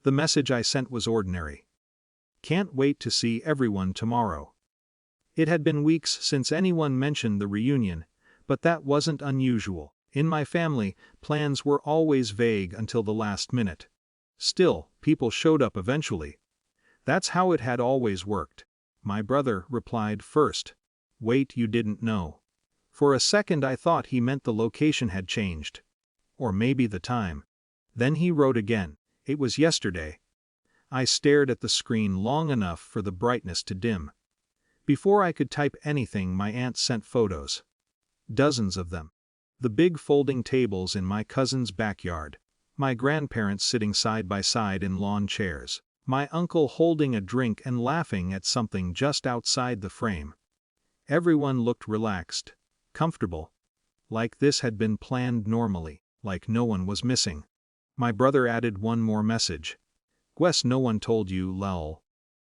The message I sent was ordinary. Can't wait to see everyone tomorrow. It had been weeks since anyone mentioned the reunion, but that wasn't unusual. In my family, plans were always vague until the last minute. Still, people showed up eventually. That's how it had always worked. My brother replied first. Wait, you didn't know? For a second I thought he meant the location had changed. Or maybe the time. Then he wrote again. It was yesterday. I stared at the screen long enough for the brightness to dim. Before I could type anything, my aunt sent photos. Dozens of them. The big folding tables in my cousin's backyard. My grandparents sitting side by side in lawn chairs. My uncle holding a drink and laughing at something just outside the frame. Everyone looked relaxed, comfortable. Like this had been planned normally, like no one was missing. My brother added one more message. Guess no one told you, lol.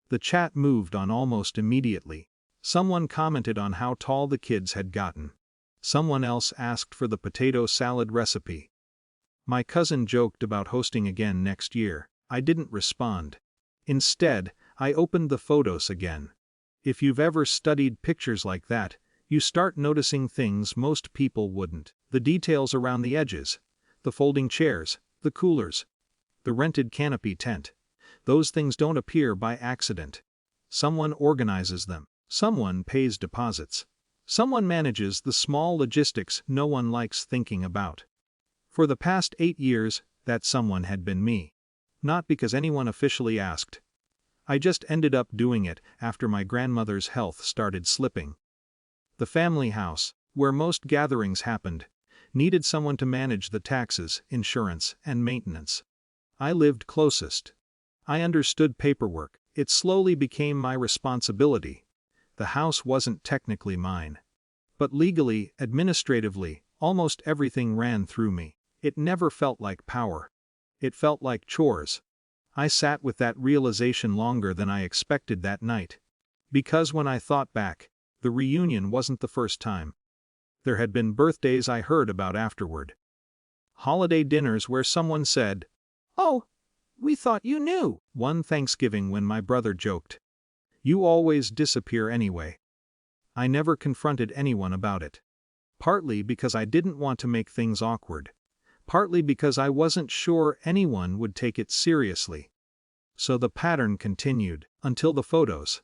The chat moved on almost immediately. Someone commented on how tall the kids had gotten. Someone else asked for the potato salad recipe. My cousin joked about hosting again next year. I didn't respond. Instead, I opened the photos again. If you've ever studied pictures like that, you start noticing things most people wouldn't. The details around the edges. The folding chairs, the coolers. The rented canopy tent. Those things don't appear by accident. Someone organizes them. Someone pays deposits. Someone manages the small logistics no one likes thinking about. For the past 8 years, that someone had been me. Not because anyone officially asked. I just ended up doing it after my grandmother's health started slipping. The family house, where most gatherings happened, needed someone to manage the taxes, insurance, and maintenance. I lived closest. I understood paperwork. It slowly became my responsibility. The house wasn't technically mine. But legally, administratively, almost everything ran through me. It never felt like power. It felt like chores. I sat with that realization longer than I expected that night. Because when I thought back, the reunion wasn't the first time. There had been birthdays I heard about afterward. Holiday dinners where someone said, "Oh, we thought you knew." One Thanksgiving when my brother joked, "You always disappear anyway." I never confronted anyone about it. Partly because I didn't want to make things awkward. Partly because I wasn't sure anyone would take it seriously. So the pattern continued, until the photos.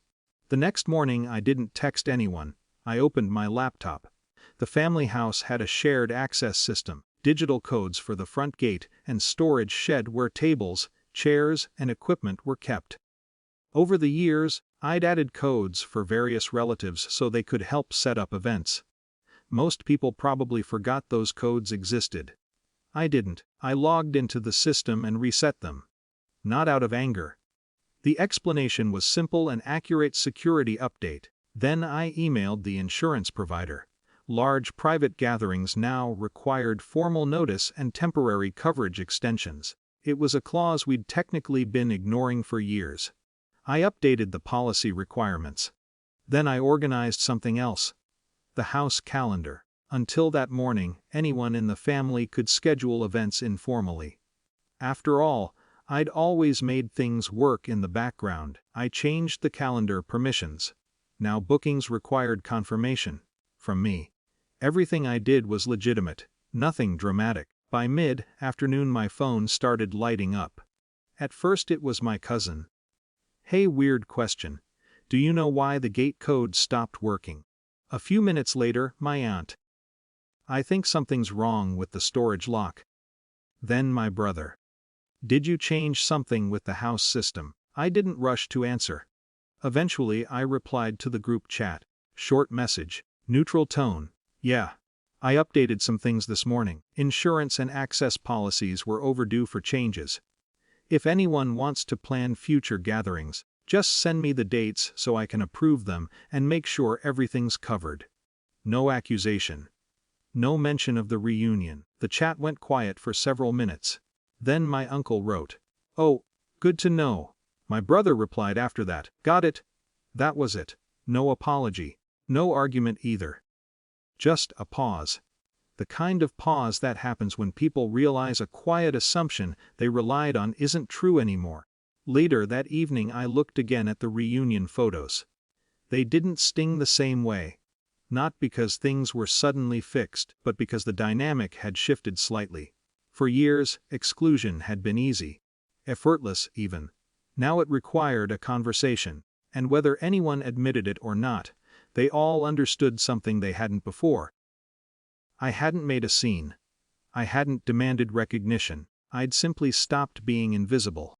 The next morning I didn't text anyone. I opened my laptop. The family house had a shared access system, digital codes for the front gate and storage shed where tables, chairs, and equipment were kept. Over the years, I'd added codes for various relatives so they could help set up events. Most people probably forgot those codes existed. I didn't. I logged into the system and reset them. Not out of anger. The explanation was simple and accurate: security update. Then I emailed the insurance provider. Large private gatherings now required formal notice and temporary coverage extensions. It was a clause we'd technically been ignoring for years. I updated the policy requirements. Then I organized something else. The house calendar. Until that morning, anyone in the family could schedule events informally. After all, I'd always made things work in the background. I changed the calendar permissions. Now bookings required confirmation. From me. Everything I did was legitimate, nothing dramatic. By mid-afternoon my phone started lighting up. At first it was my cousin. "Hey, weird question. Do you know why the gate code stopped working?" A few minutes later, my aunt. "I think something's wrong with the storage lock." Then my brother. "Did you change something with the house system?" I didn't rush to answer. Eventually I replied to the group chat. Short message, neutral tone. "Yeah. I updated some things this morning. Insurance and access policies were overdue for changes. If anyone wants to plan future gatherings, just send me the dates so I can approve them and make sure everything's covered." No accusation. No mention of the reunion. The chat went quiet for several minutes. Then my uncle wrote, "Oh, good to know." My brother replied after that, "Got it." That was it. No apology. No argument either. Just a pause. The kind of pause that happens when people realize a quiet assumption they relied on isn't true anymore. Later that evening I looked again at the reunion photos. They didn't sting the same way. Not because things were suddenly fixed, but because the dynamic had shifted slightly. For years, exclusion had been easy. Effortless, even. Now it required a conversation, and whether anyone admitted it or not, they all understood something they hadn't before. I hadn't made a scene. I hadn't demanded recognition. I'd simply stopped being invisible.